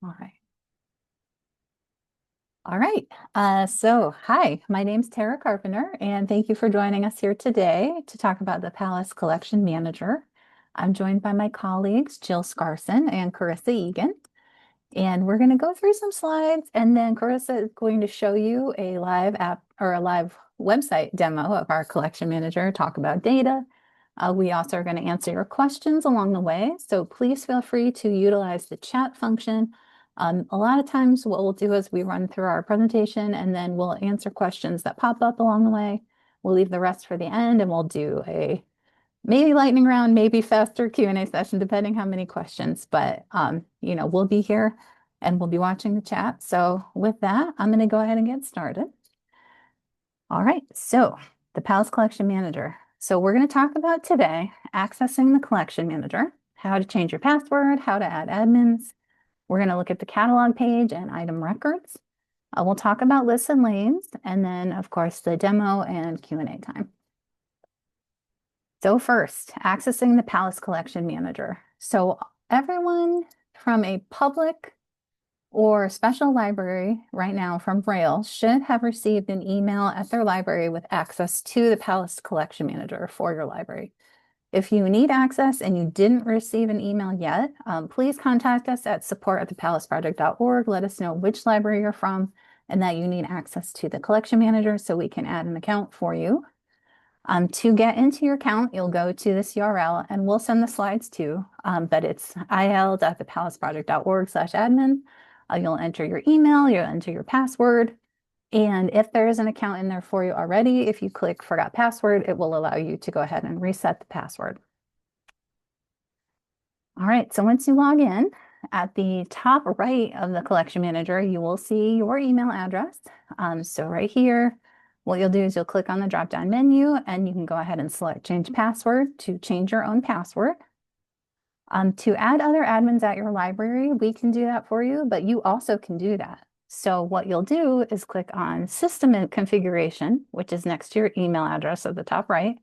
All right. All right. Hi, my name's Tara Carpenter, and thank you for joining us here today to talk about the Palace Collection Manager. I'm joined by my colleagues, Jill Scarson and Carissa Egan, and we're going to go through some slides, and then Carissa is going to show you a live app or a live website demo of our Collection Manager, talk about data. We also are going to answer your questions along the way, so please feel free to utilize the chat function. A lot of times what we'll do is we run through our presentation and then we'll answer questions that pop up along the way. We'll leave the rest for the end and we'll do a maybe lightning round, maybe faster Q&A session, depending how many questions. But, we'll be here and we'll be watching the chat. So with that, I'm going to go ahead and get started. All right, so the Palace Collection Manager. So we're going to talk about today accessing the Collection Manager, how to change your password, how to add admins. We're going to look at the catalog page and item records. We'll talk about lists and lanes, and then, of course, the demo and Q&A time. So first, accessing the Palace Collection Manager. So everyone from a public or special library right now from Braille should have received an email at their library with access to the Palace Collection Manager for your library. If you need access and you didn't receive an email yet, please contact us at support@thepalaceproject.org. Let us know which library you're from and that you need access to the collection manager so we can add an account for you. To get into your account, you'll go to this URL and we'll send the slides too, but it's il.thepalaceproject.org/admin. You'll enter your email, you'll enter your password, and if there is an account in there for you already, if you click Forgot Password, it will allow you to go ahead and reset the password. All right, so once you log in, at the top right of the collection manager, you will see your email address. So right here, what you'll do is you'll click on the drop-down menu and you can go ahead and select Change Password to change your own password. To add other admins at your library, we can do that for you, but you also can do that. So what you'll do is click on System and Configuration, which is next to your email address at the top right.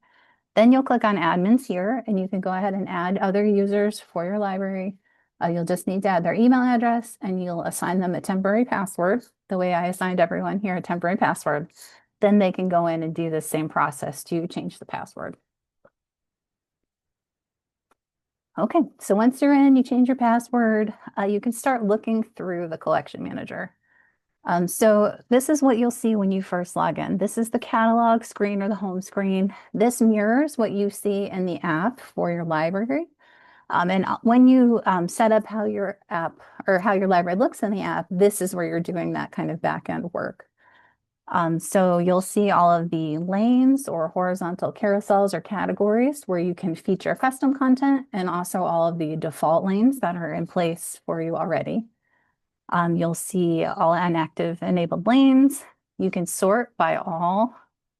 Then you'll click on Admins here, and you can go ahead and add other users for your library. You'll just need to add their email address, and you'll assign them a temporary password, the way I assigned everyone here a temporary password. Then they can go in and do the same process to change the password. Okay, so once you're in, you change your password, you can start looking through the collection manager. So this is what you'll see when you first log in. This is the catalog screen or the home screen. This mirrors what you see in the app for your library. And when you set up how your app or how your library looks in the app, this is where you're doing that kind of back end work. So you'll see all of the lanes or horizontal carousels or categories where you can feature custom content and also all of the default lanes that are in place for you already. You'll see all inactive enabled lanes. You can sort by all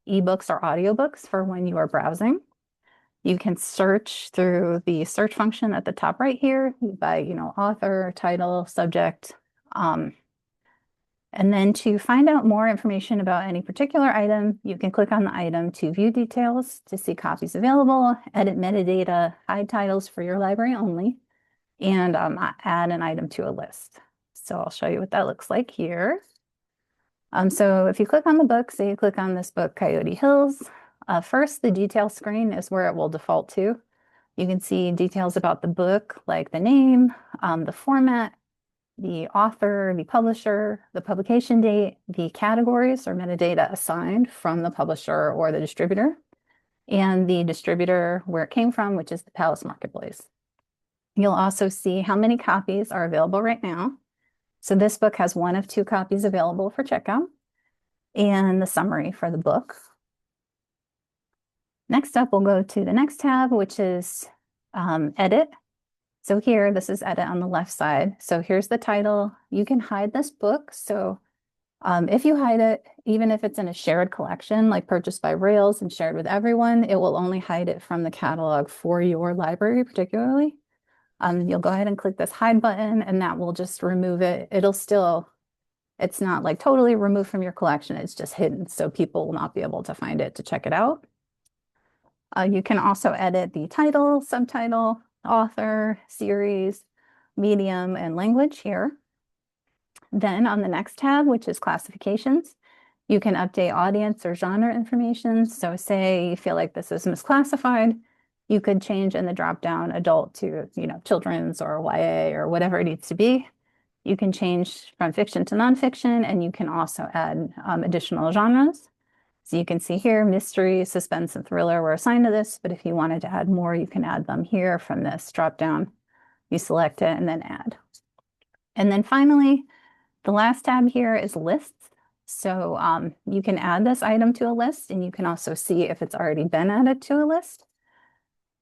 ebooks or audiobooks for when you are browsing. You can search through the search function at the top right here by, author, title, subject. And then to find out more information about any particular item, you can click on the item to view details, to see copies available, edit metadata, hide titles for your library only, and add an item to a list. So I'll show you what that looks like here. So if you click on the book, say you click on this book, Coyote Hills, first the detail screen is where it will default to. You can see details about the book, like the name, the format, the author, the publisher, the publication date, the categories or metadata assigned from the publisher or the distributor, and the distributor where it came from, which is the Palace Marketplace. You'll also see how many copies are available right now. So this book has 1 of 2 copies available for checkout, and the summary for the book. Next up, we'll go to the next tab, which is Edit. So here, this is Edit on the left side. So here's the title. You can hide this book. So if you hide it, even if it's in a shared collection, like purchased by Rails and shared with everyone, it will only hide it from the catalog for your library particularly. You'll go ahead and click this hide button and that will just remove it. It's not like totally removed from your collection. It's just hidden. So people will not be able to find it to check it out. You can also edit the title, subtitle, author, series, medium, and language here. Then on the next tab, which is classifications, you can update audience or genre information. So say you feel like this is misclassified, you could change in the drop-down adult to, children's or YA or whatever it needs to be. You can change from fiction to nonfiction, and you can also add additional genres. So you can see here, mystery, suspense, and thriller were assigned to this, but if you wanted to add more, you can add them here from this drop-down. You select it and then add. And then finally, the last tab here is lists. So you can add this item to a list, and you can also see if it's already been added to a list.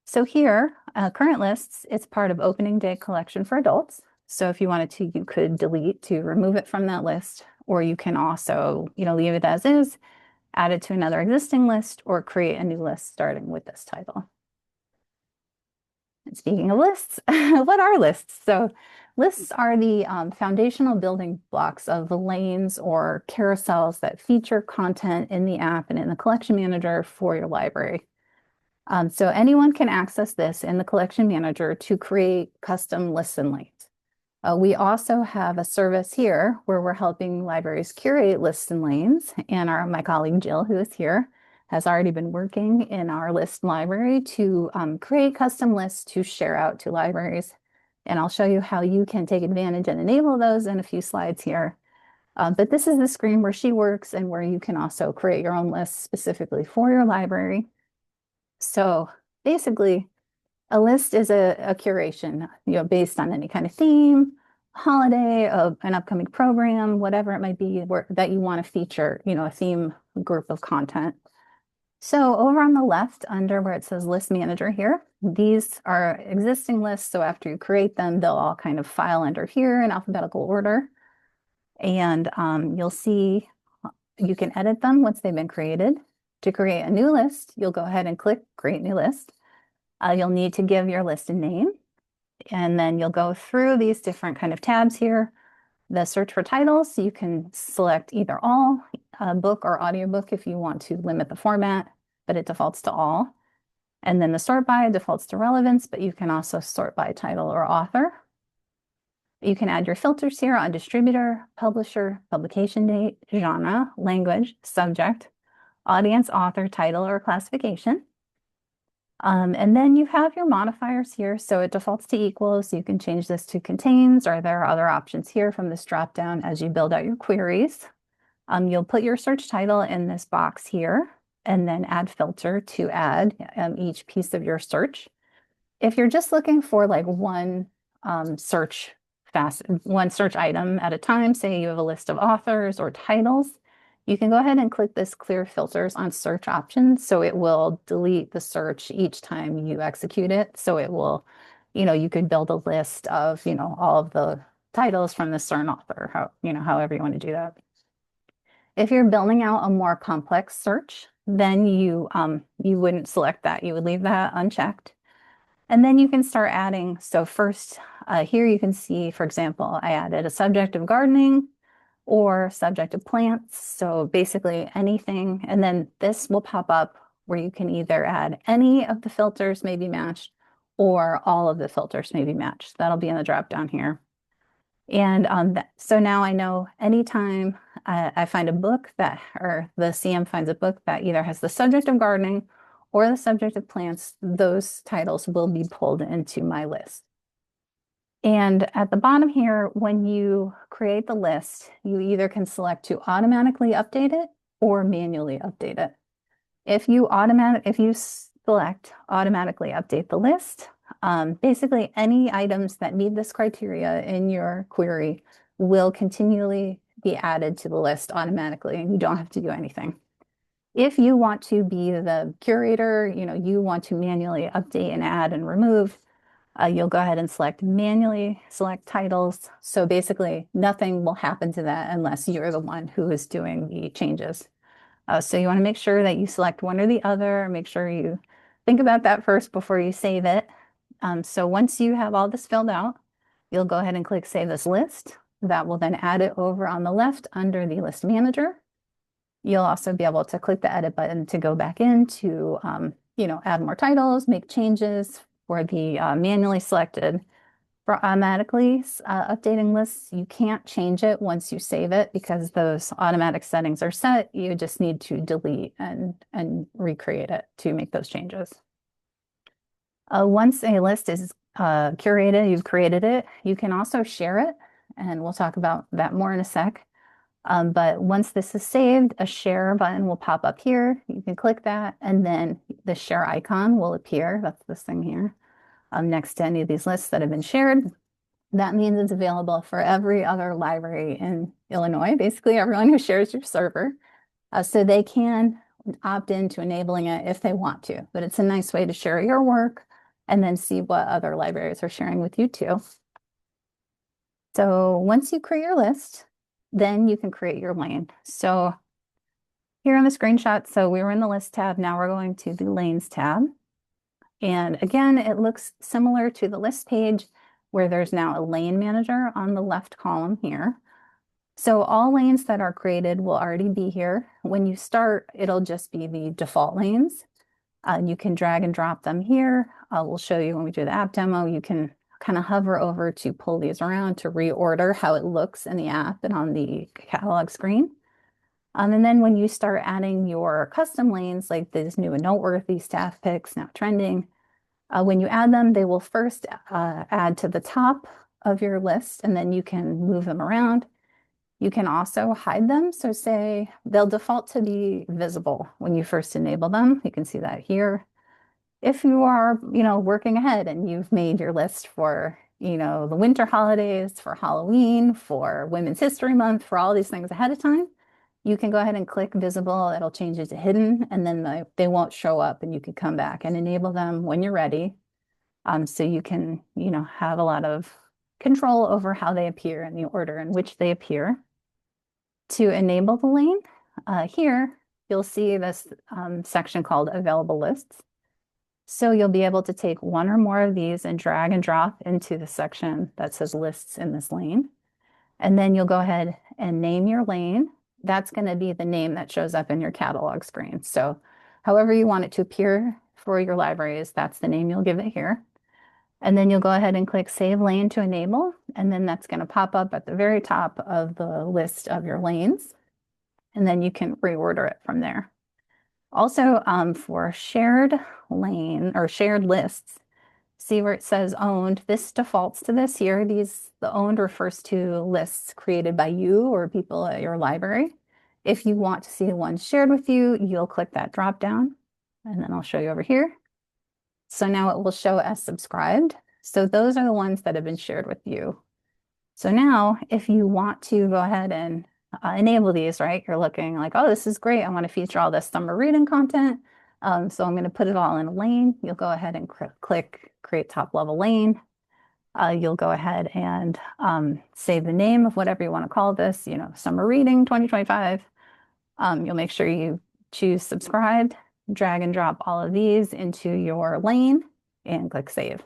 So here, current lists, it's part of opening day collection for adults. So if you wanted to, you could delete to remove it from that list, or you can also, leave it as is, add it to another existing list, or create a new list starting with this title. And speaking of lists, what are lists? So lists are the foundational building blocks of the lanes or carousels that feature content in the app and in the collection manager for your library. So anyone can access this in the collection manager to create custom lists and lanes. We also have a service here where we're helping libraries curate lists and lanes, and my colleague Jill, who is here, has already been working in our list library to create custom lists to share out to libraries. And I'll show you how you can take advantage and enable those in a few slides here. But this is the screen where she works and where you can also create your own lists specifically for your library. So basically, a list is a curation, based on any kind of theme, holiday, an upcoming program, whatever it might be that you want to feature, a theme group of content. So over on the left, under where it says List Manager here, these are existing lists. So after you create them, they'll all kind of file under here in alphabetical order. And you'll see you can edit them once they've been created. To create a new list, you'll go ahead and click Create New List. You'll need to give your list a name, and then you'll go through these different kind of tabs here. The search for titles, you can select either all, book or audiobook if you want to limit the format, but it defaults to all. And then the sort by defaults to relevance, but you can also sort by title or author. You can add your filters here on distributor, publisher, publication date, genre, language, subject, audience, author, title, or classification. And then you have your modifiers here. So it defaults to equals. You can change this to contains, or there are other options here from this dropdown as you build out your queries. You'll put your search title in this box here, and then add filter to add each piece of your search. If you're just looking for like one search item at a time, say you have a list of authors or titles, you can go ahead and click this clear filters on search options. So it will delete the search each time you execute it. So it will, you could build a list of, all of the titles from this certain author, however you want to do that. If you're building out a more complex search, then you wouldn't select that. You would leave that unchecked. And then you can start adding. So first here you can see, for example, I added a subject of gardening or subject of plants. So basically anything. And then this will pop up where you can either add any of the filters may be matched or all of the filters may be matched. That'll be in the drop down here. And so now I know anytime I find a book or the CM finds a book that either has the subject of gardening or the subject of plants, those titles will be pulled into my list. And at the bottom here, when you create the list, you either can select to automatically update it or manually update it. If you select automatically update the list, basically any items that meet this criteria in your query will continually be added to the list automatically, and you don't have to do anything. If you want to be the curator, you want to manually update and add and remove, you'll go ahead and manually select titles. So basically nothing will happen to that unless you're the one who is doing the changes. So you want to make sure that you select one or the other. Make sure you think about that first before you save it. So once you have all this filled out, you'll go ahead and click Save This List. That will then add it over on the left under the List Manager. You'll also be able to click the Edit button to go back in to add more titles, make changes for the manually selected. For automatically updating lists, you can't change it once you save it because those automatic settings are set. You just need to delete and recreate it to make those changes. Once a list is curated, you've created it, you can also share it, and we'll talk about that more in a sec. But once this is saved, a share button will pop up here. You can click that, and then the share icon will appear. That's this thing here, next to any of these lists that have been shared. That means it's available for every other library in Illinois, basically everyone who shares your server. So they can opt into enabling it if they want to, but it's a nice way to share your work and then see what other libraries are sharing with you too. So once you create your list, then you can create your lane. So here on the screenshot, so we were in the list tab, now we're going to the lanes tab. And again, it looks similar to the list page where there's now a lane manager on the left column here. So all lanes that are created will already be here. When you start, it'll just be the default lanes. You can drag and drop them here. We'll show you when we do the app demo. You can kind of hover over to pull these around to reorder how it looks in the app and on the catalog screen. And then when you start adding your custom lanes, like this new and noteworthy, staff picks, now trending, when you add them, they will first add to the top of your list, and then you can move them around. You can also hide them. So say they'll default to be visible when you first enable them. You can see that here. If you are, working ahead and you've made your list for, the winter holidays, for Halloween, for Women's History Month, for all these things ahead of time, you can go ahead and click visible. It'll change it to hidden, and then they won't show up, and you can come back and enable them when you're ready. So you can, have a lot of control over how they appear and the order in which they appear. To enable the lane, here you'll see this section called Available Lists. So you'll be able to take one or more of these and drag and drop into the section that says lists in this lane. And then you'll go ahead and name your lane. That's going to be the name that shows up in your catalog screen. So however you want it to appear for your libraries, that's the name you'll give it here. And then you'll go ahead and click Save Lane to enable, and then that's going to pop up at the very top of the list of your lanes, and then you can reorder it from there. Also, for shared lane or shared lists, see where it says owned, this defaults to this here. The owned refers to lists created by you or people at your library. If you want to see the ones shared with you, you'll click that drop down, and then I'll show you over here. So now it will show as subscribed. So those are the ones that have been shared with you. So now if you want to go ahead and enable these, right? You're looking like, oh, this is great. I want to feature all this summer reading content. So I'm going to put it all in a lane. You'll go ahead and click create top level lane. You'll go ahead and save the name of whatever you want to call this, summer reading 2025. You'll make sure you choose subscribed, drag and drop all of these into your lane and click save.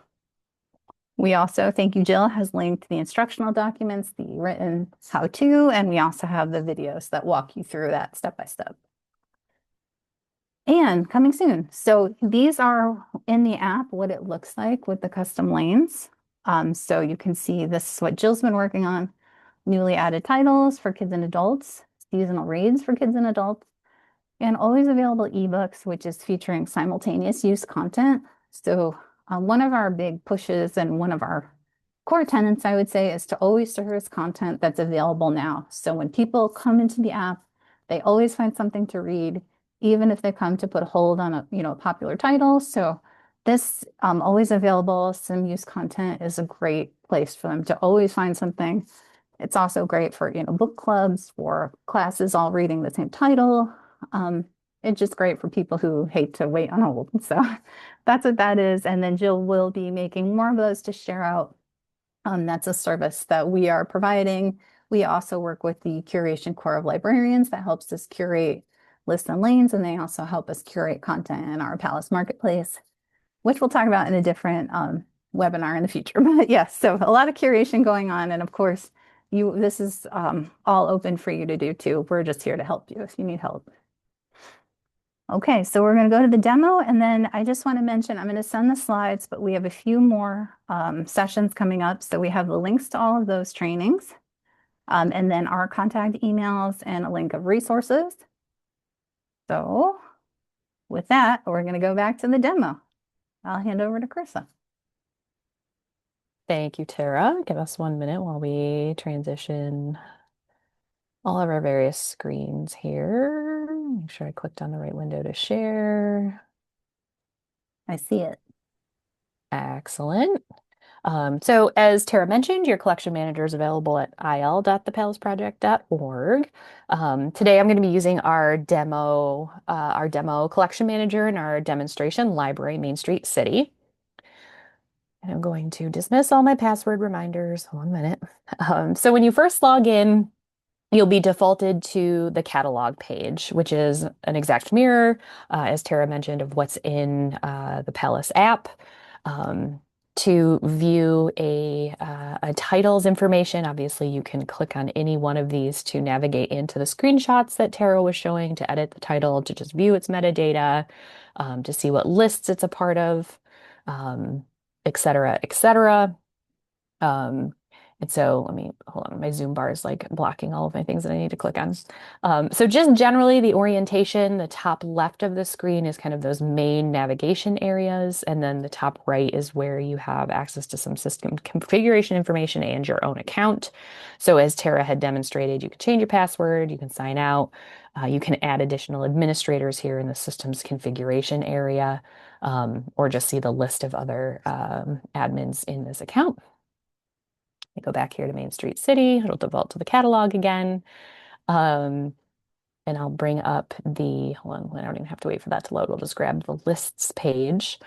We also, thank you, Jill, has linked the instructional documents, the written how-to, and we also have the videos that walk you through that step-by-step. And coming soon. So these are in the app, what it looks like with the custom lanes. So you can see this is what Jill's been working on. Newly added titles for kids and adults, seasonal reads for kids and adults, and always available ebooks, which is featuring simultaneous use content. So one of our big pushes and one of our core tenets, I would say, is to always surface content that's available now. So when people come into the app, they always find something to read, even if they come to put a hold on a popular title. So this always available sim use content is a great place for them to always find something. It's also great for book clubs, for classes all reading the same title. It's just great for people who hate to wait on hold. So that's what that is. And then Jill will be making more of those to share out. That's a service that we are providing. We also work with the Curation Corps of Librarians that helps us curate lists and lanes, and they also help us curate content in our Palace Marketplace, which we'll talk about in a different webinar in the future. But yes, so a lot of curation going on. And of course, this is all open for you to do too. We're just here to help you if you need help. Okay, so we're going to go to the demo, and then I just want to mention I'm going to send the slides, but we have a few more sessions coming up. So we have the links to all of those trainings, and then our contact emails and a link of resources. So with that, we're going to go back to the demo. I'll hand over to Carissa. Thank you, Tara. Give us 1 minute while we transition all of our various screens here. Make sure I clicked on the right window to share. I see it. Excellent. So as Tara mentioned, your collection manager is available at il.thepalesproject.org. Today I'm going to be using our demo collection manager in our demonstration library, Main Street City. And I'm going to dismiss all my password reminders. 1 minute. So when you first log in, you'll be defaulted to the catalog page, which is an exact mirror, as Tara mentioned, of what's in the Palace app. To view a title's information, obviously you can click on any one of these to navigate into the screenshots that Tara was showing, to edit the title, to just view its metadata, to see what lists it's a part of, et cetera, et cetera. Um, and so let me hold on. My Zoom bar is like blocking all of my things that I need to click on. So just generally the orientation, the top left of the screen is kind of those main navigation areas. And then the top right is where you have access to some system configuration information and your own account. So as Tara had demonstrated, you can change your password, you can sign out, you can add additional administrators here in the systems configuration area, or just see the list of other admins in this account. I go back here to Main Street City. It'll default to the catalog again. Um, and I'll bring up hold on, I don't even have to wait for that to load. We'll just grab the lists page.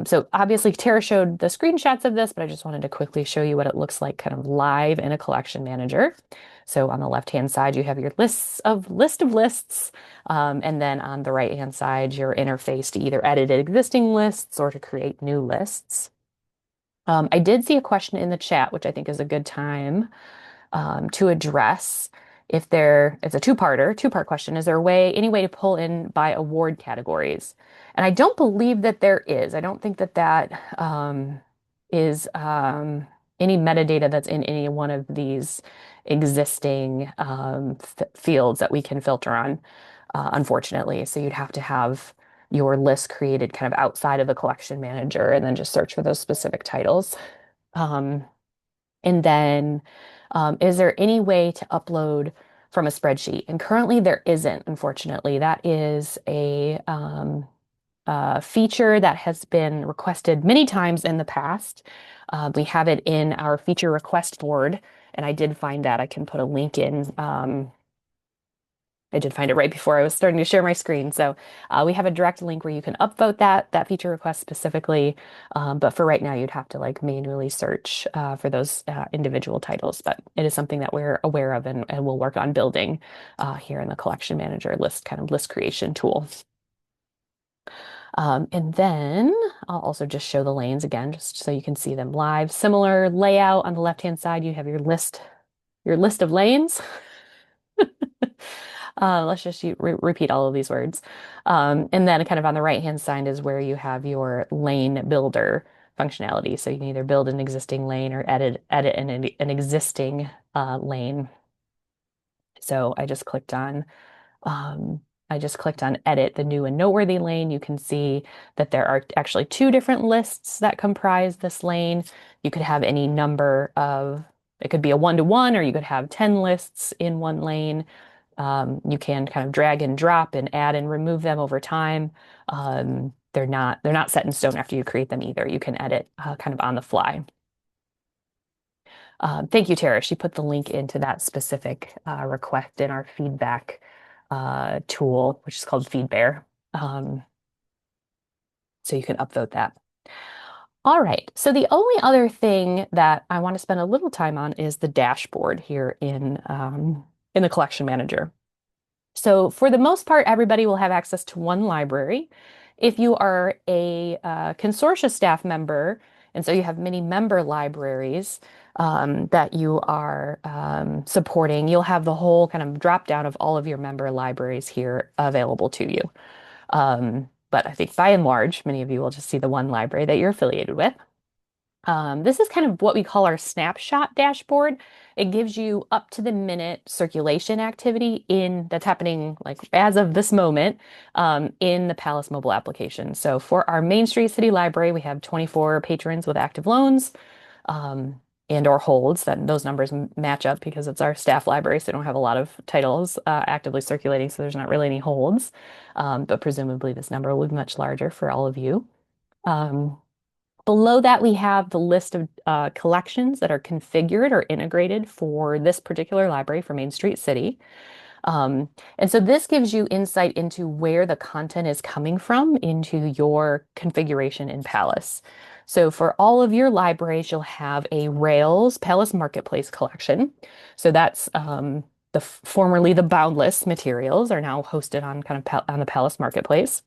So obviously Tara showed the screenshots of this, but I just wanted to quickly show you what it looks like kind of live in a collection manager. So on the left-hand side, you have your list of lists. And then on the right-hand side, your interface to either edit existing lists or to create new lists. I did see a question in the chat, which I think is a good time to address. It's a two-part question. Is there any way to pull in by award categories? And I don't believe that there is. I don't think that is any metadata that's in any one of these existing fields that we can filter on, unfortunately. So you'd have to have your list created kind of outside of the collection manager and then just search for those specific titles. Um, and then, is there any way to upload from a spreadsheet? And currently there isn't, unfortunately. That is a feature that has been requested many times in the past. We have it in our feature request board, and I did find that. I can put a link in. I did find it right before I was starting to share my screen. So we have a direct link where you can upvote that feature request specifically. But for right now, you'd have to like manually search for those individual titles. But it is something that we're aware of and we'll work on building here in the collection manager list creation tool. And then I'll also just show the lanes again, just so you can see them live. Similar layout on the left-hand side, you have your list of lanes. Let's just repeat all of these words. And then kind of on the right-hand side is where you have your lane builder functionality. So you can either build an existing lane or edit an existing lane. So um, I just clicked on edit the new and noteworthy lane. You can see that there are actually two different lists that comprise this lane. You could have any number of, it could be a 1-to-1, or you could have 10 lists in one lane. You can kind of drag and drop and add and remove them over time. They're not set in stone after you create them either. You can edit kind of on the fly. Thank you, Tara. She put the link into that specific request in our feedback tool, which is called FeedBear. So you can upvote that. All right. So the only other thing that I want to spend a little time on is the dashboard here in the collection manager. So for the most part, everybody will have access to one library. If you are a consortia staff member, and so you have many member libraries that you are supporting, you'll have the whole kind of drop down of all of your member libraries here available to you. But I think by and large, many of you will just see the one library that you're affiliated with. This is kind of what we call our snapshot dashboard. It gives you up to the minute circulation activity that's happening like as of this moment in the Palace mobile application. So for our Main Street City Library, we have 24 patrons with active loans um, and or holds. Those numbers match up because it's our staff library, so they don't have a lot of titles actively circulating, so there's not really any holds. But presumably this number will be much larger for all of you. Um, Below that, we have the list of collections that are configured or integrated for this particular library for Main Street City. And so this gives you insight into where the content is coming from into your configuration in Palace. So for all of your libraries, you'll have a Rails Palace Marketplace collection. So that's formerly the Boundless materials are now hosted on on the Palace Marketplace.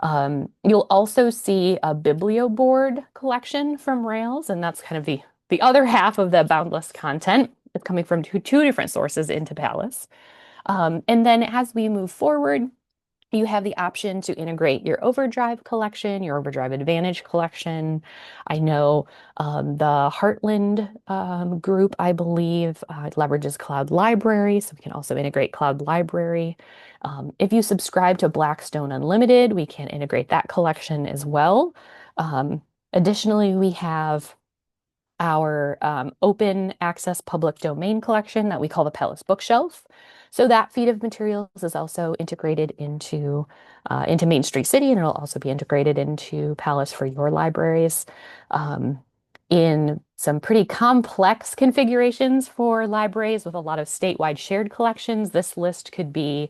You'll also see a BiblioBoard collection from Rails, and that's kind of the other half of the Boundless content. It's coming from two different sources into Palace. And then as we move forward, you have the option to integrate your Overdrive collection, your Overdrive Advantage collection. I know the Heartland group, I believe, leverages Cloud Library, so we can also integrate Cloud Library. If you subscribe to Blackstone Unlimited, we can integrate that collection as well. Additionally, we have our open access public domain collection that we call the Palace Bookshelf. So that feed of materials is also integrated into Main Street City, and it'll also be integrated into Palace for your libraries. In some pretty complex configurations for libraries with a lot of statewide shared collections, this list could be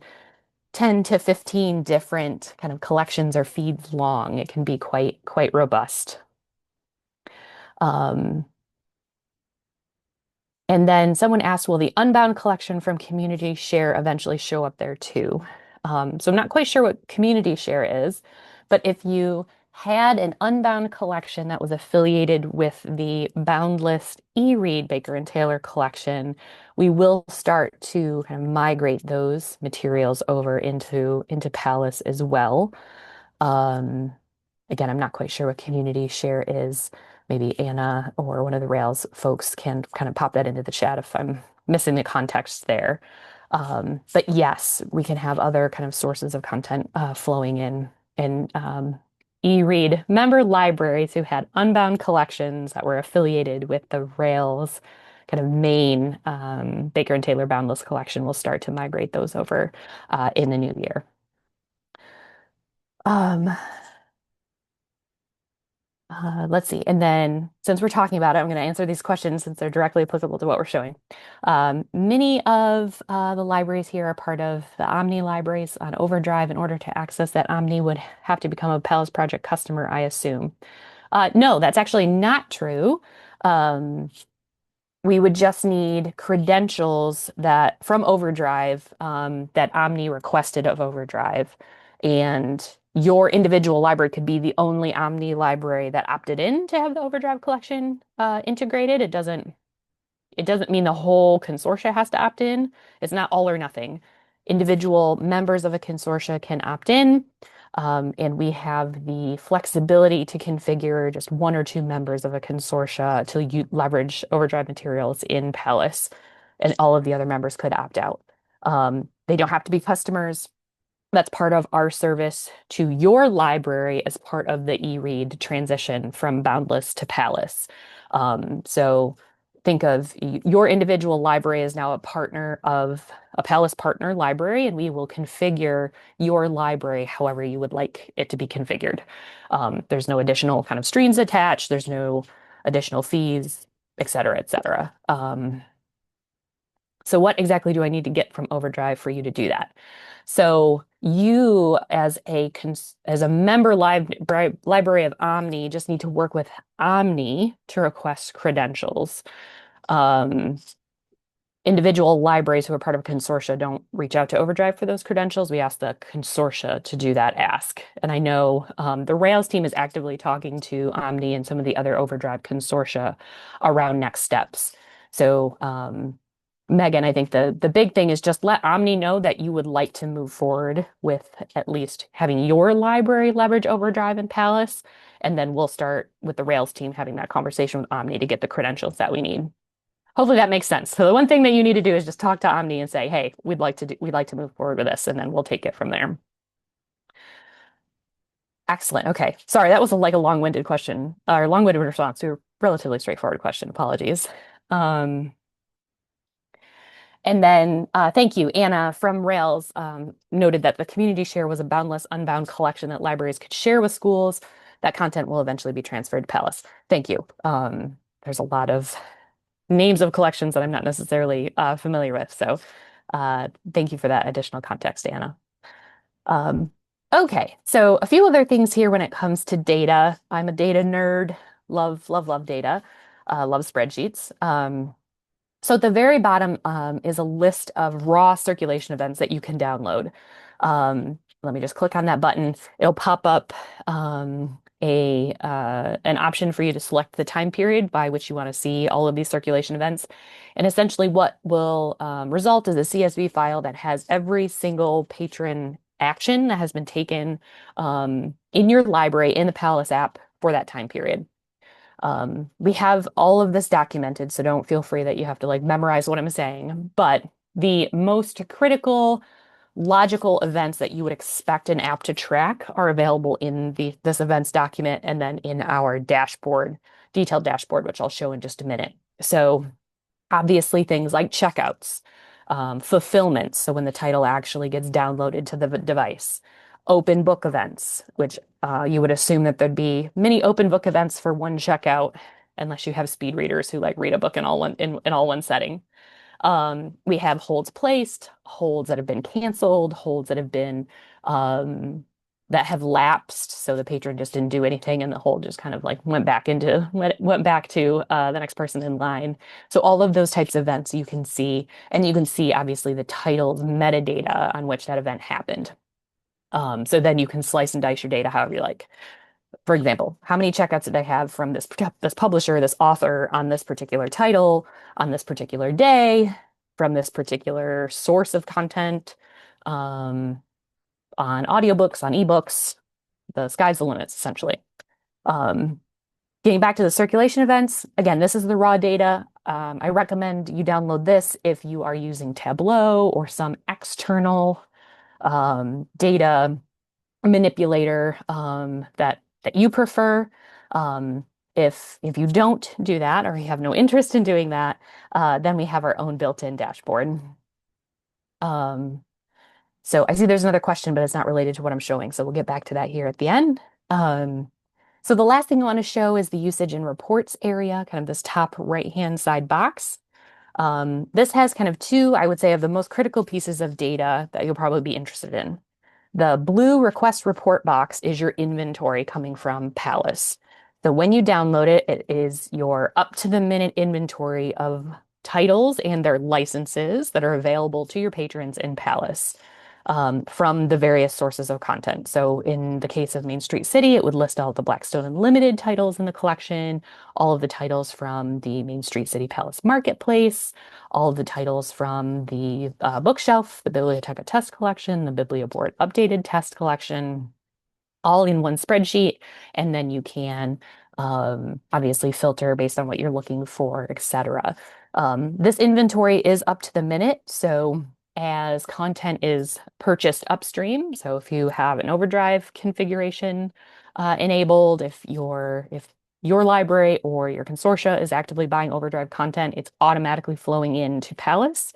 10 to 15 different kind of collections or feeds long. It can be quite robust. And then someone asked, will the Unbound collection from Community Share eventually show up there too? So I'm not quite sure what Community Share is, but if you had an Unbound collection that was affiliated with the Boundless eRead Baker and Taylor collection, we will start to kind of migrate those materials over into Palace as well. Again, I'm not quite sure what Community Share is. Maybe Anna or one of the Rails folks can kind of pop that into the chat if I'm missing the context there. But yes, we can have other kind of sources of content flowing in and e-read member libraries who had Unbound collections that were affiliated with the Rails kind of main Baker and Taylor Boundless collection. We'll start to migrate those over in the new year. Let's see. And then since we're talking about it, I'm going to answer these questions since they're directly applicable to what we're showing. Many of the libraries here are part of the Omni libraries on Overdrive. In order to access that, Omni would have to become a Palace Project customer, I assume. No, that's actually not true. We would just need credentials from Overdrive that Omni requested of Overdrive. And your individual library could be the only Omni library that opted in to have the Overdrive collection integrated. It doesn't mean the whole consortia has to opt in. It's not all or nothing. Individual members of a consortia can opt in, and we have the flexibility to configure just one or two members of a consortia to leverage Overdrive materials in Palace, and all of the other members could opt out. They don't have to be customers. That's part of our service to your library as part of the e-read transition from Boundless to Palace. So think of your individual library as now a partner of a Palace partner library, and we will configure your library however you would like it to be configured. There's no additional kind of strings attached. There's no additional fees, et cetera, et cetera. So what exactly do I need to get from Overdrive for you to do that? So you, as a member library of Omni, just need to work with Omni to request credentials. Individual libraries who are part of a consortia don't reach out to Overdrive for those credentials. We ask the consortia to do that ask. And I know the Rails team is actively talking to Omni and some of the other Overdrive consortia around next steps. So Megan, I think the big thing is just let Omni know that you would like to move forward with at least having your library leverage Overdrive and Palace, and then we'll start with the Rails team having that conversation with Omni to get the credentials that we need. Hopefully that makes sense. So the one thing that you need to do is just talk to Omni and say, "Hey, we'd like to move forward with this," and then we'll take it from there. Excellent. Okay. Sorry, that was like a long-winded question or long-winded response to a relatively straightforward question. Apologies. Um, And then thank you, Anna from Rails noted that the community share was a boundless, unbound collection that libraries could share with schools. That content will eventually be transferred to Palace. Thank you. There's a lot of names of collections that I'm not necessarily familiar with. So thank you for that additional context, Anna. Um, okay, so a few other things here when it comes to data. I'm a data nerd, love, love, love data, love spreadsheets. So at the very bottom is a list of raw circulation events that you can download. Let me just click on that button. It'll pop up an option for you to select the time period by which you want to see all of these circulation events. And essentially what will result is a CSV file that has every single patron action that has been taken in your library in the Palace app for that time period. We have all of this documented, so don't feel free that you have to like memorize what I'm saying. But the most critical logical events that you would expect an app to track are available in this events document and then in our dashboard, detailed dashboard, which I'll show in just a minute. So obviously things like checkouts, fulfillment, so when the title actually gets downloaded to the device, open book events, which you would assume that there'd be many open book events for one checkout, unless you have speed readers who like read a book in all one setting. We have holds placed, holds that have been canceled, holds that have been that have lapsed. So the patron just didn't do anything and the hold just kind of like went back to the next person in line. So all of those types of events you can see, and you can see obviously the title's metadata on which that event happened. So then you can slice and dice your data however you like. For example, how many checkouts did I have from this publisher, this author on this particular title, on this particular day, from this particular source of content, on audiobooks, on ebooks? The sky's the limit, essentially. Um, Getting back to the circulation events, again, this is the raw data. I recommend you download this if you are using Tableau or some external data manipulator that you prefer. If you don't do that or you have no interest in doing that, then we have our own built-in dashboard. So I see there's another question, but it's not related to what I'm showing. So we'll get back to that here at the end. So the last thing I want to show is the usage and reports area, kind of this top right-hand side box. This has kind of two, I would say, of the most critical pieces of data that you'll probably be interested in. The blue request report box is your inventory coming from Palace. So when you download it, it is your up-to-the-minute inventory of titles and their licenses that are available to your patrons in Palace from the various sources of content. So in the case of Main Street City, it would list all the Blackstone Unlimited titles in the collection, all of the titles from the Main Street City Palace Marketplace, all of the titles from the bookshelf, the Biblioteca Test Collection, the Biblioboard Updated Test Collection, all in one spreadsheet. And then you can obviously filter based on what you're looking for, etc. This inventory is up to the minute. So as content is purchased upstream, so if you have an Overdrive configuration enabled, if your library or your consortia is actively buying Overdrive content, it's automatically flowing into Palace.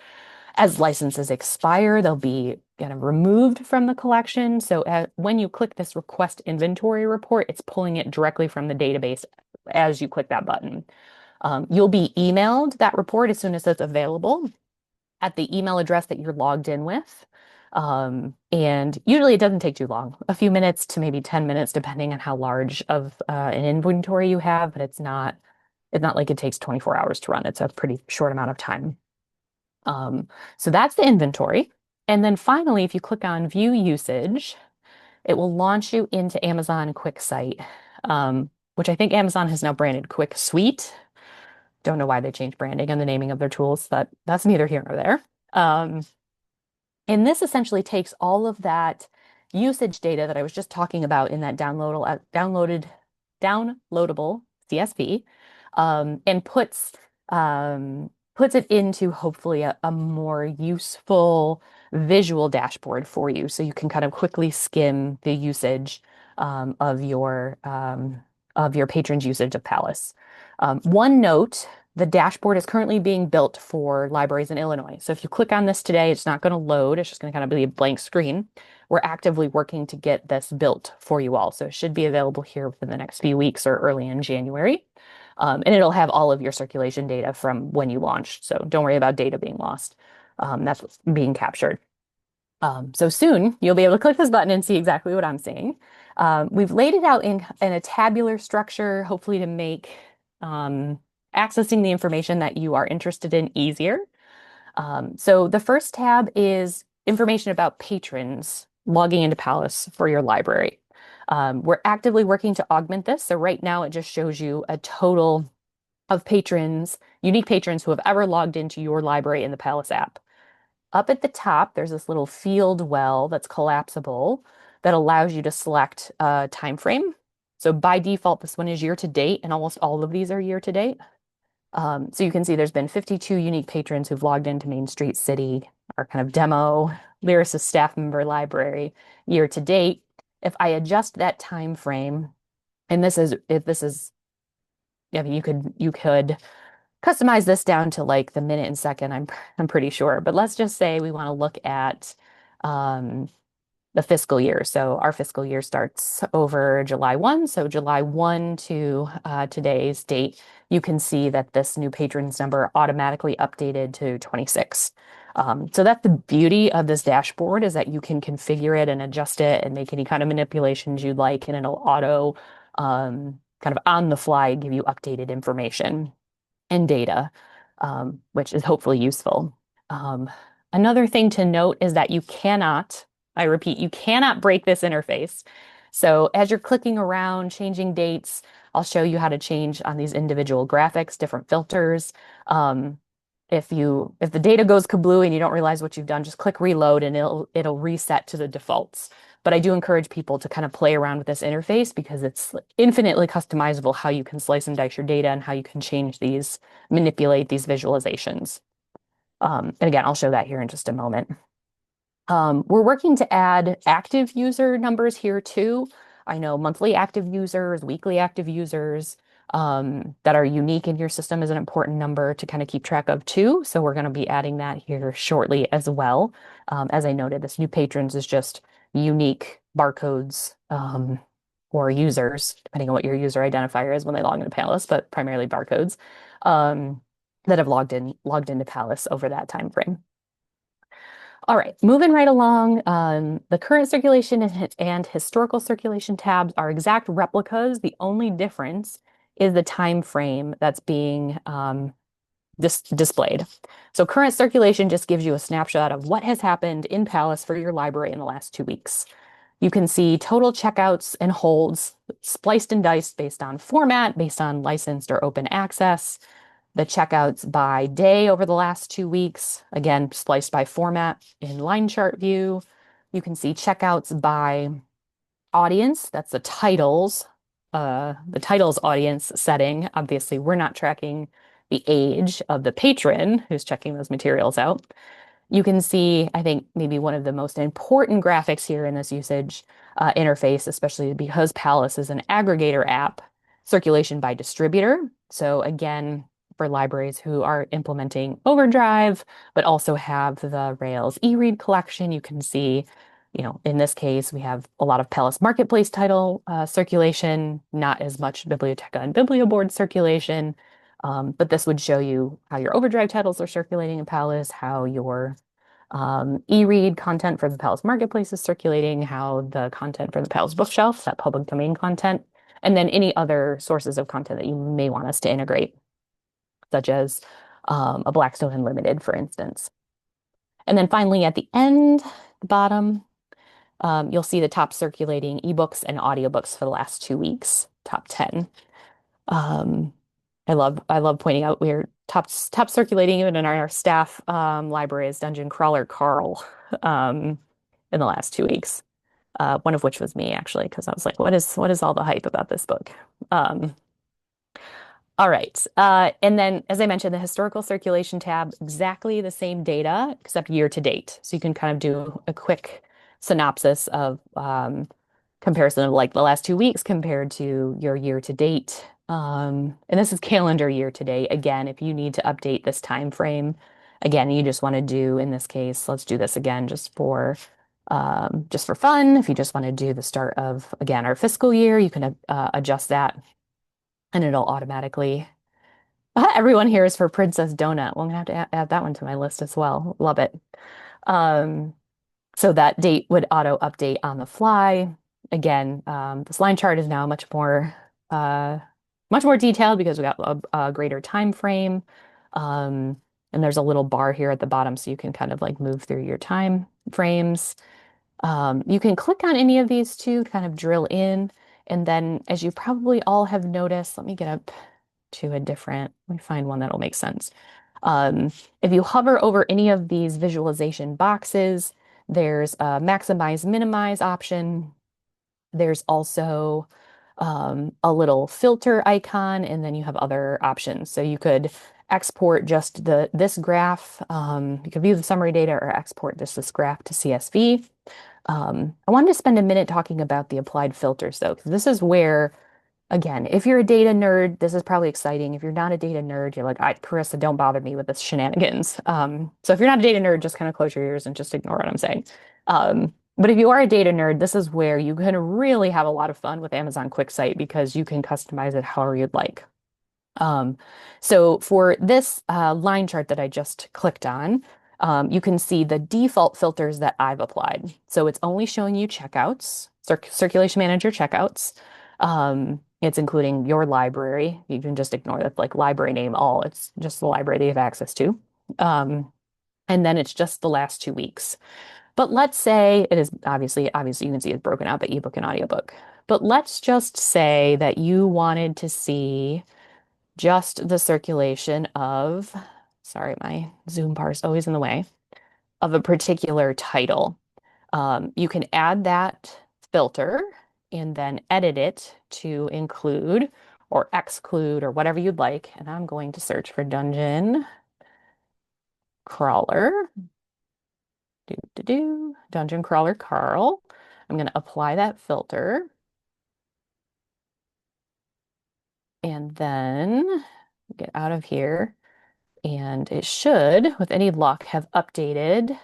As licenses expire, they'll be kind of removed from the collection. So when you click this request inventory report, it's pulling it directly from the database as you click that button. You'll be emailed that report as soon as it's available at the email address that you're logged in with. And usually it doesn't take too long, a few minutes to maybe 10 minutes, depending on how large of an inventory you have, but it's not like it takes 24 hours to run. It's a pretty short amount of time. So that's the inventory. And then finally, if you click on view usage, it will launch you into Amazon QuickSight, which I think Amazon has now branded Quick Suite. Don't know why they changed branding and the naming of their tools, but that's neither here nor there. Um, and this essentially takes all of that usage data that I was just talking about in that downloadable CSV, and puts it into hopefully a more useful visual dashboard for you, so you can kind of quickly skim the usage of your patrons' usage of Palace. One note, the dashboard is currently being built for libraries in Illinois. So if you click on this today, it's not going to load. It's just going to kind of be a blank screen. We're actively working to get this built for you all. So it should be available here within the next few weeks or early in January. And it'll have all of your circulation data from when you launched. So don't worry about data being lost. That's what's being captured. So soon you'll be able to click this button and see exactly what I'm seeing. We've laid it out in a tabular structure, hopefully to make accessing the information that you are interested in easier. So the first tab is information about patrons logging into Palace for your library. We're actively working to augment this. So right now it just shows you a total of patrons, unique patrons who have ever logged into your library in the Palace app. Up at the top, there's this little field well that's collapsible that allows you to select a time frame. So by default, this one is year to date, and almost all of these are year to date. So you can see there's been 52 unique patrons who've logged into Main Street City, our kind of demo Lyrasis staff member library year to date. If I adjust that time frame, and I mean, you could customize this down to like the minute and second, I'm pretty sure. But let's just say we want to look at um, the fiscal year. So our fiscal year starts over July 1. So July 1 to today's date, you can see that this new patrons number automatically updated to 26. So that's the beauty of this dashboard, is that you can configure it and adjust it and make any kind of manipulations you'd like, and it'll auto kind of on the fly give you updated information and data, which is hopefully useful. Another thing to note is that I repeat, you cannot break this interface. So as you're clicking around, changing dates, I'll show you how to change on these individual graphics, different filters. If the data goes kablooey and you don't realize what you've done, just click reload and it'll reset to the defaults. But I do encourage people to kind of play around with this interface, because it's infinitely customizable how you can slice and dice your data and how you can manipulate these visualizations. And again, I'll show that here in just a moment. We're working to add active user numbers here too. I know monthly active users, weekly active users that are unique in your system is an important number to kind of keep track of too. So we're going to be adding that here shortly as well. As I noted, this new patrons is just unique barcodes or users, depending on what your user identifier is when they log into Palace, but primarily barcodes that have logged into Palace over that time frame. All right, moving right along, the current circulation and historical circulation tabs are exact replicas. The only difference is the time frame that's being displayed. So current circulation just gives you a snapshot of what has happened in Palace for your library in the last 2 weeks. You can see total checkouts and holds spliced and diced based on format, based on licensed or open access. The checkouts by day over the last 2 weeks, again, spliced by format in line chart view. You can see checkouts by audience. That's the titles audience setting. Obviously, we're not tracking the age of the patron who's checking those materials out. You can see, I think, maybe one of the most important graphics here in this usage interface, especially because Palace is an aggregator app, circulation by distributor. So again, for libraries who are implementing Overdrive, but also have the Rails eRead collection, you can see, in this case, we have a lot of Palace Marketplace title circulation, not as much Biblioteca and BiblioBoard circulation. But this would show you how your Overdrive titles are circulating in Palace, how your eRead content for the Palace Marketplace is circulating, how the content for the Palace Bookshelf, that public domain content, and then any other sources of content that you may want us to integrate, such as a Blackstone Unlimited, for instance. And then finally, at the end, the bottom, you'll see the top circulating ebooks and audiobooks for the last 2 weeks, top 10. I love pointing out we're top circulating even in our staff library is Dungeon Crawler Carl um, in the last 2 weeks. One of which was me actually, because I was like, what is all the hype about this book? Um, all right. And then, as I mentioned, the historical circulation tab, exactly the same data, except year to date. So you can kind of do a quick synopsis of comparison of like the last 2 weeks compared to your year to date. And this is calendar year to date. Again, if you need to update this time frame, again, you just want to do, in this case, let's do this again just for fun. If you just want to do the start of, again, our fiscal year, you can adjust that and it'll automatically. Everyone here is for Princess Donut. Well, I'm gonna have to add that one to my list as well. Love it. Um, so that date would auto update on the fly. Again, this line chart is now uh, much more detailed because we got a greater time frame. And there's a little bar here at the bottom, so you can kind of like move through your time frames. You can click on any of these two to kind of drill in. And then, as you probably all have noticed, let me get up to let me find one that'll make sense. If you hover over any of these visualization boxes, there's a maximize, minimize option. There's also a little filter icon, and then you have other options. So you could export just this graph. You could view the summary data or export just this graph to CSV. I wanted to spend a minute talking about the applied filters, though, because this is where, again, if you're a data nerd, this is probably exciting. If you're not a data nerd, you're like, Carissa, don't bother me with this shenanigans. So if you're not a data nerd, just kind of close your ears and just ignore what I'm saying. But if you are a data nerd, this is where you can really have a lot of fun with Amazon QuickSight because you can customize it however you'd like. Um, so for this line chart that I just clicked on, you can see the default filters that I've applied. So it's only showing you checkouts, Circulation Manager checkouts. It's including your library. You can just ignore that, like library name all. It's just the library that you have access to. Um, and then it's just the last 2 weeks. But let's say it is obviously you can see it's broken out the ebook and audiobook. But let's just say that you wanted to see just the circulation of, sorry, my Zoom bar is always in the way, of a particular title. You can add that filter and then edit it to include or exclude or whatever you'd like. And I'm going to search for Dungeon Crawler. Dungeon Crawler Carl. I'm going to apply that filter. And then get out of here. And it should, with any luck, have updated,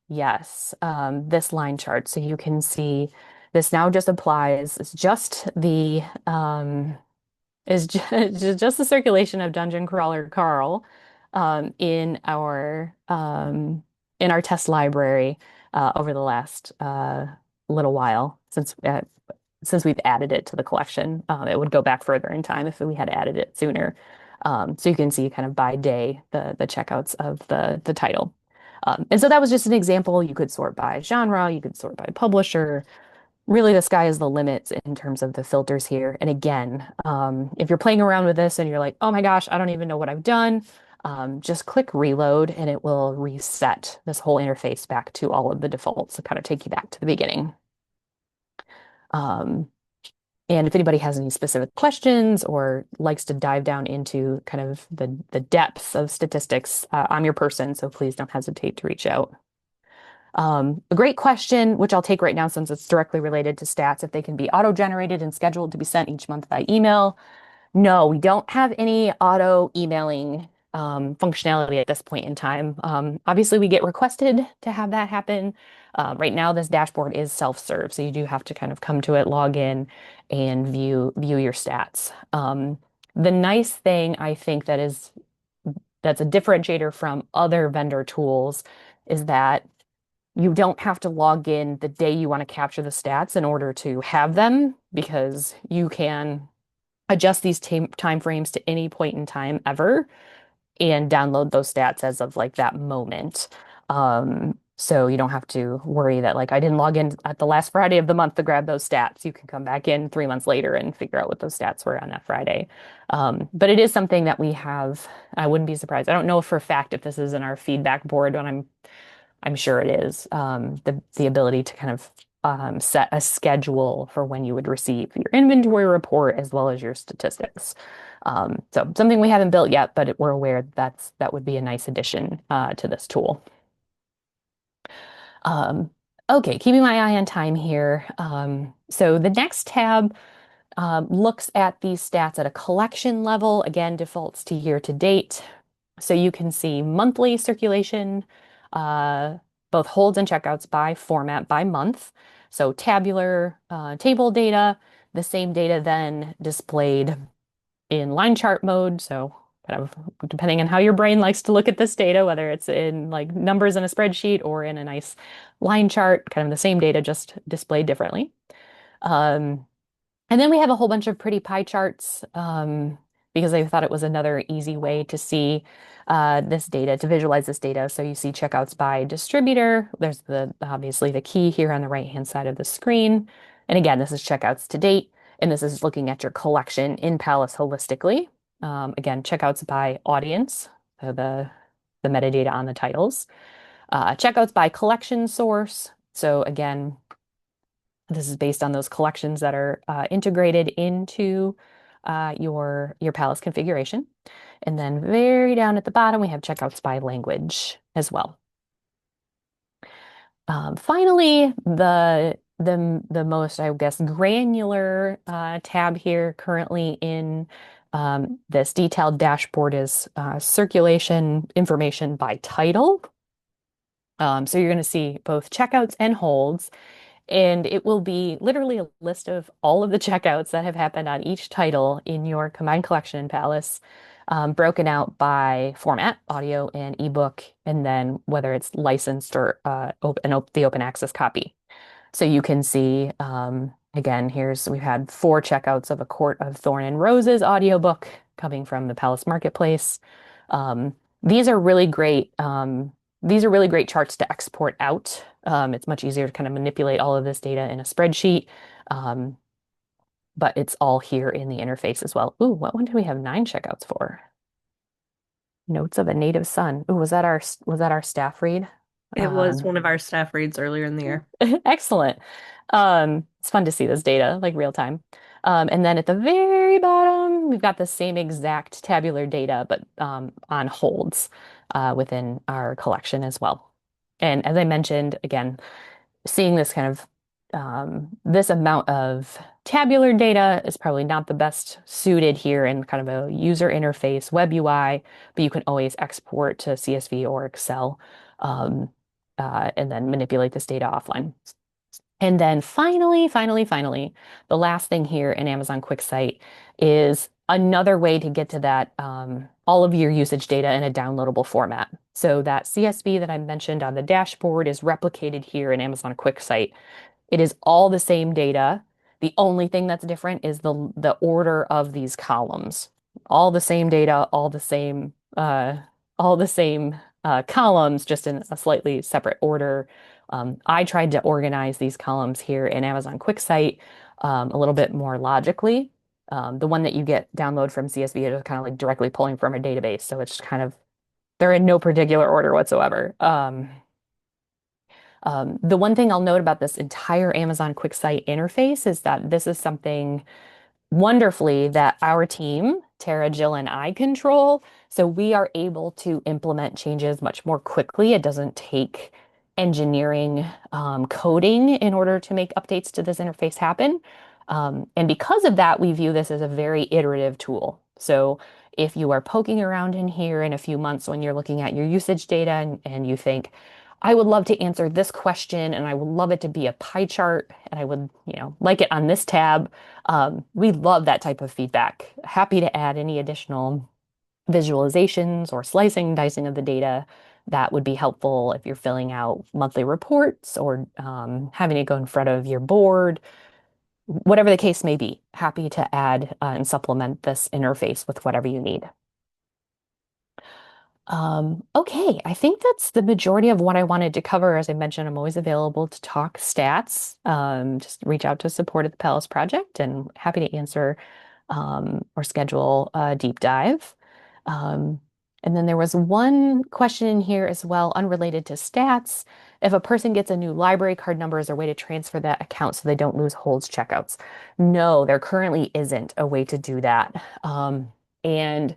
yes, this line chart. So you can see this now just applies, it's just the just the circulation of Dungeon Crawler Carl in our test library over the last little while since we've added it to the collection. It would go back further in time if we had added it sooner. So you can see kind of by day the checkouts of the title. And so that was just an example. You could sort by genre, you could sort by publisher. Really, the sky is the limit in terms of the filters here. And again, if you're playing around with this and you're like, oh my gosh, I don't even know what I've done, just click reload and it will reset this whole interface back to all of the defaults to kind of take you back to the beginning. Um, and if anybody has any specific questions or likes to dive down into kind of the depths of statistics, I'm your person, so please don't hesitate to reach out. A great question, which I'll take right now since it's directly related to stats, if they can be auto-generated and scheduled to be sent each month by email. No, we don't have any auto emailing functionality at this point in time. Obviously, we get requested to have that happen. Right now, this dashboard is self-serve, so you do have to kind of come to it, log in, and view your stats. The nice thing I think that's a differentiator from other vendor tools is that you don't have to log in the day you want to capture the stats in order to have them because you can adjust these time frames to any point in time ever and download those stats as of like that moment. So you don't have to worry that like I didn't log in at the last Friday of the month to grab those stats. You can come back in 3 months later and figure out what those stats were on that Friday. But it is something that we have. I wouldn't be surprised. I don't know for a fact if this is in our feedback board, but I'm sure it is. The ability to kind of set a schedule for when you would receive your inventory report as well as your statistics. So something we haven't built yet, but we're aware that would be a nice addition to this tool. Um, okay, keeping my eye on time here. So the next tab looks at these stats at a collection level, again, defaults to year to date. So you can see monthly circulation, uh, both holds and checkouts by format by month. So tabular table data, the same data then displayed in line chart mode. So kind of depending on how your brain likes to look at this data, whether it's in like numbers in a spreadsheet or in a nice line chart, kind of the same data, just displayed differently. Um, and then we have a whole bunch of pretty pie charts because I thought it was another easy way to see this data, to visualize this data. So you see checkouts by distributor. There's obviously the key here on the right-hand side of the screen. And again, this is checkouts to date, and this is looking at your collection in Palace holistically. Again, checkouts by audience, so the metadata on the titles. Checkouts by collection source. So again, this is based on those collections that are integrated into your Palace configuration. And then very down at the bottom, we have checkouts by language as well. Finally, the most, I guess, granular tab here currently in this detailed dashboard is circulation information by title. So you're going to see both checkouts and holds. And it will be literally a list of all of the checkouts that have happened on each title in your combined collection in Palace, broken out by format, audio and ebook, and then whether it's licensed or the open access copy. So you can see, again, we've had 4 checkouts of A Court of Thorn and Roses audiobook coming from the Palace Marketplace. Um, these are really great. These are really great charts to export out. It's much easier to kind of manipulate all of this data in a spreadsheet, but it's all here in the interface as well. Ooh, what one do we have 9 checkouts for? Notes of a Native Son. Ooh, was that our staff read? It was one of our staff reads earlier in the year. Excellent. It's fun to see this data like real time. And then at the very bottom, we've got the same exact tabular data, but on holds within our collection as well. And as I mentioned, again, seeing this kind of this amount of tabular data is probably not the best suited here in kind of a user interface web UI, but you can always export to CSV or Excel and then manipulate this data offline. And then finally, the last thing here in Amazon QuickSight is another way to get to that all of your usage data in a downloadable format. So that CSV that I mentioned on the dashboard is replicated here in Amazon QuickSight. It is all the same data. The only thing that's different is the order of these columns. All the same data, all the same columns, just in a slightly separate order. I tried to organize these columns here in Amazon QuickSight a little bit more logically. The one that you get download from CSV is kind of like directly pulling from a database, so it's kind of they're in no particular order whatsoever. The one thing I'll note about this entire Amazon QuickSight interface is that this is something wonderfully that our team, Tara, Jill, and I control. So we are able to implement changes much more quickly. It doesn't take engineering coding in order to make updates to this interface happen. And because of that, we view this as a very iterative tool. So if you are poking around in here in a few months when you're looking at your usage data and you think, I would love to answer this question and I would love it to be a pie chart and I would, like it on this tab. We love that type of feedback. Happy to add any additional visualizations or slicing, dicing of the data that would be helpful if you're filling out monthly reports or having it go in front of your board, whatever the case may be. Happy to add and supplement this interface with whatever you need. Okay, I think that's the majority of what I wanted to cover. As I mentioned, I'm always available to talk stats. Just reach out to support at the Palace Project and happy to answer or schedule a deep dive. Um, and then there was one question in here as well, unrelated to stats. If a person gets a new library card number, is there a way to transfer that account so they don't lose holds checkouts? No, there currently isn't a way to do that. And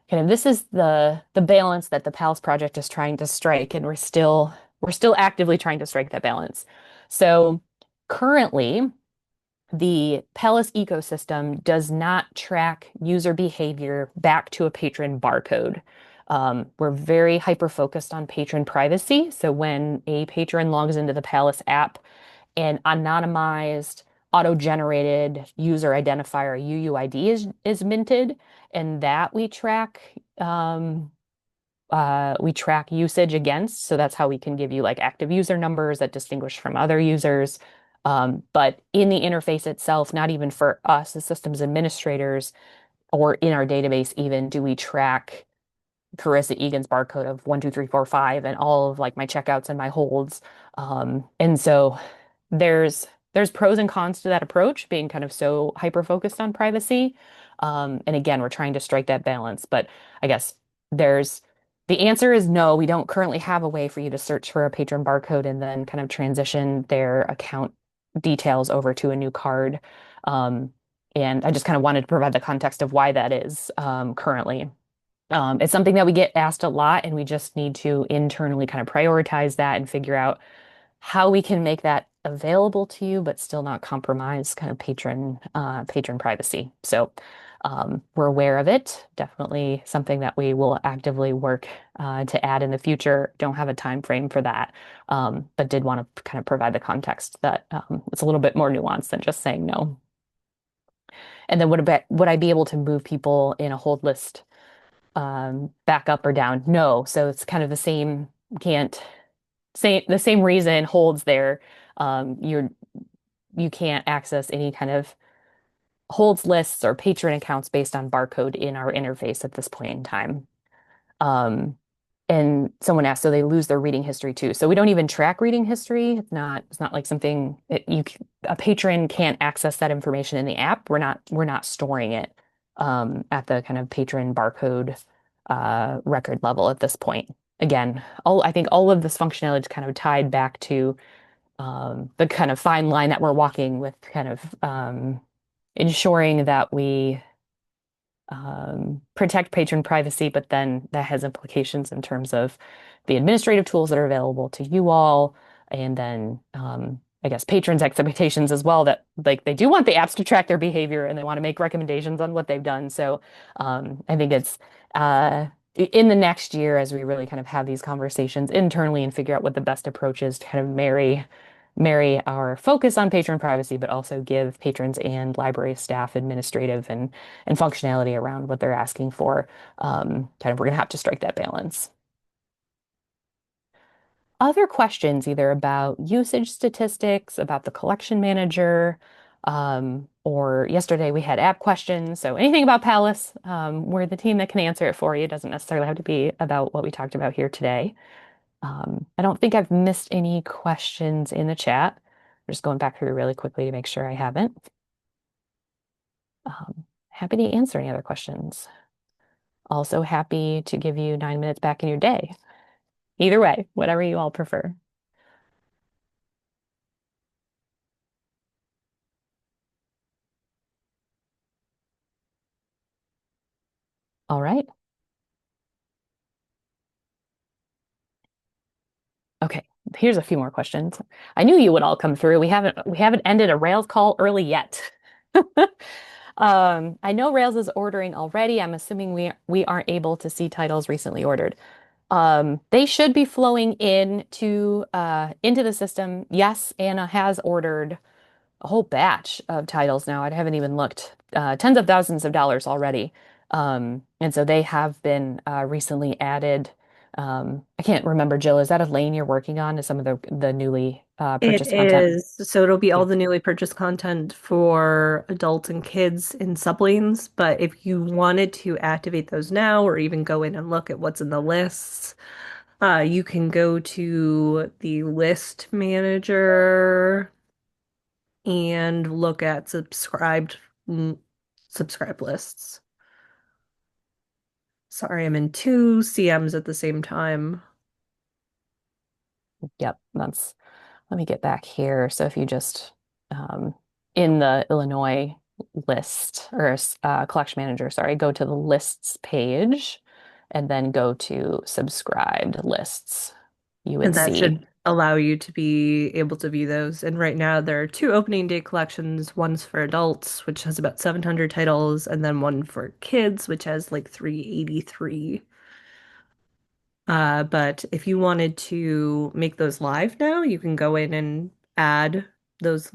kind of this is the balance that the Palace Project is trying to strike, and we're still actively trying to strike that balance. So currently, the Palace ecosystem does not track user behavior back to a patron barcode. We're very hyper focused on patron privacy. So when a patron logs into the Palace app, an anonymized, auto-generated user identifier, UUID, is minted, and that we track usage against. So that's how we can give you like active user numbers that distinguish from other users. But in the interface itself, not even for us as systems administrators or in our database even, do we track Carissa Egan's barcode of 1, 2, 3, 4, 5 and all of like my checkouts and my holds. And so there's pros and cons to that approach, being kind of so hyper focused on privacy. And again, we're trying to strike that balance. But I guess there's the answer is no, we don't currently have a way for you to search for a patron barcode and then kind of transition their account details over to a new card. Um, and I just kind of wanted to provide the context of why that is currently. It's something that we get asked a lot, and we just need to internally kind of prioritize that and figure out how we can make that available to you, but still not compromise kind of patron privacy. So we're aware of it. Definitely something that we will actively work to add in the future. Don't have a time frame for that, but did want to kind of provide the context that it's a little bit more nuanced than just saying no. And then would I be able to move people in a hold list back up or down? No. So it's kind of the same, can't say the same reason holds there. You can't access any kind of holds lists or patron accounts based on barcode in our interface at this point in time. Um, and someone asked, so they lose their reading history too. So we don't even track reading history. It's not like something a patron can't access that information in the app. We're not storing it at the kind of patron barcode record level at this point. Again, I think all of this functionality is kind of tied back to the kind of fine line that we're walking with kind of ensuring that we protect patron privacy, but then that has implications in terms of the administrative tools that are available to you all, and then I guess patrons' expectations as well, that like they do want the apps to track their behavior and they want to make recommendations on what they've done. So I think it's in the next year as we really kind of have these conversations internally and figure out what the best approach is to kind of marry our focus on patron privacy, but also give patrons and library staff administrative and functionality around what they're asking for. Kind of, we're going to have to strike that balance. Other questions, either about usage statistics, about the collection manager, or yesterday we had app questions. So anything about Palace, we're the team that can answer it for you. It doesn't necessarily have to be about what we talked about here today. I don't think I've missed any questions in the chat. I'm just going back through really quickly to make sure I haven't. Happy to answer any other questions. Also happy to give you 9 minutes back in your day. Either way, whatever you all prefer. All right. Okay, here's a few more questions. I knew you would all come through. We haven't ended a Rails call early yet. I know Rails is ordering already. I'm assuming we aren't able to see titles recently ordered. They should be flowing into the system. Yes, Anna has ordered a whole batch of titles now. I haven't even looked. Tens of thousands of dollars already. And so they have been recently added I can't remember, Jill, is that a lane you're working on? Is some of the newly It purchased content? is. So it'll be all Yeah. the newly purchased content for adults and kids in sublanes. But if you wanted to activate those now or even go in and look at what's in the lists, you can go to the list manager and look at subscribed lists. Sorry, I'm in two CMs at the same time. Yep, let me get back here. So if you just um, in the Illinois list or collection manager, sorry, go to the lists page and then go to subscribed lists. You would And that see. should allow you to be able to view those. And right now, there are two opening day collections. One's for adults, which has about 700 titles, and then one for kids, which has like 383. But if you wanted to make those live now, you can go in and those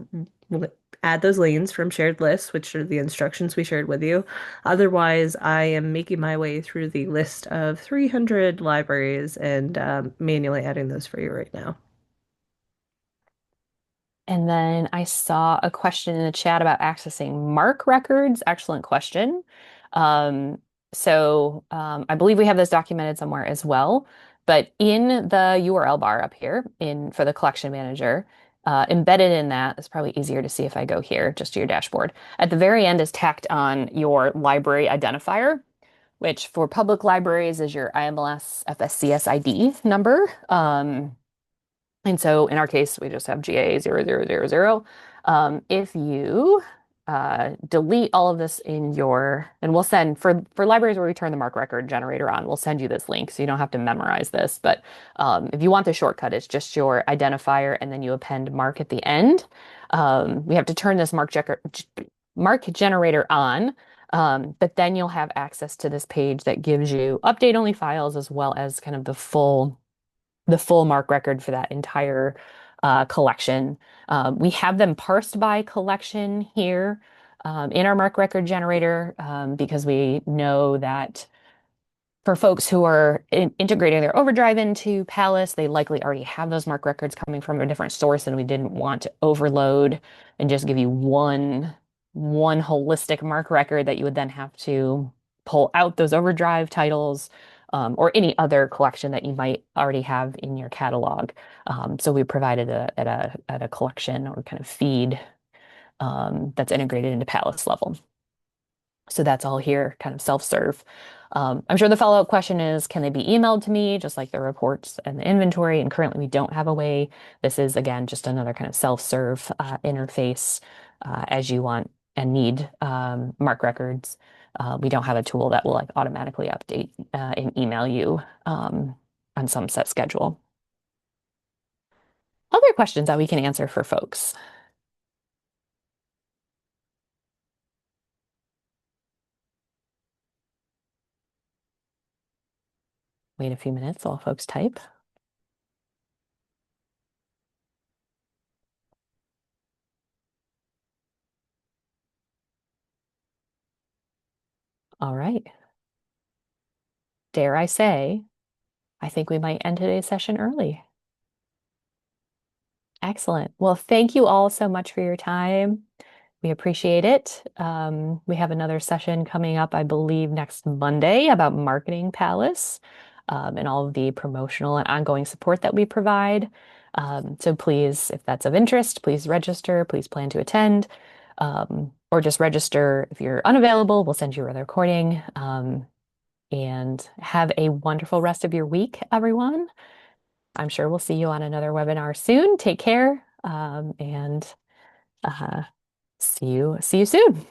add those lanes from shared lists, which are the instructions we shared with you. Otherwise, I am making my way through the list of 300 libraries and manually adding those for you right now. And then I saw a question in the chat about accessing MARC records. Excellent question. I believe we have this documented somewhere as well. But in the URL bar up here for the collection manager, embedded in that, it's probably easier to see if I go here, just to your dashboard. At the very end is tacked on your library identifier, which for public libraries is your IMLS FSCS ID number. And so in our case, we just have GA0000. If you delete all of this and we'll send, for libraries where we turn the MARC record generator on, we'll send you this link so you don't have to memorize this. But if you want the shortcut, it's just your identifier and then you append MARC at the end. We have to turn this MARC generator on. But then you'll have access to this page that gives you update-only files as well as kind of the full MARC record for that entire collection. We have them parsed by collection here in our MARC record generator because we know that for folks who are integrating their Overdrive into Palace, they likely already have those MARC records coming from a different source, and we didn't want to overload and just give you one holistic MARC record that you would then have to pull out those Overdrive titles or any other collection that you might already have in your catalog. So we provided at a collection or kind of feed that's integrated into Palace level. So that's all here, kind of self-serve. I'm sure the follow-up question is, can they be emailed to me, just like the reports and the inventory? And currently we don't have a way. This is, again, just another kind of self-serve interface as you want and need MARC records. We don't have a tool that will like automatically update and email you on some set schedule. Other questions that we can answer for folks. Wait a few minutes while folks type. All right. Dare I say, I think we might end today's session early. Excellent. Well, thank you all so much for your time. We appreciate it. We have another session coming up, I believe, next Monday about Marketing Palace and all of the promotional and ongoing support that we provide. So please, if that's of interest, please register. Please plan to attend or just register. If you're unavailable, we'll send you a recording. And have a wonderful rest of your week, everyone. I'm sure we'll see you on another webinar soon. Take care and see you soon.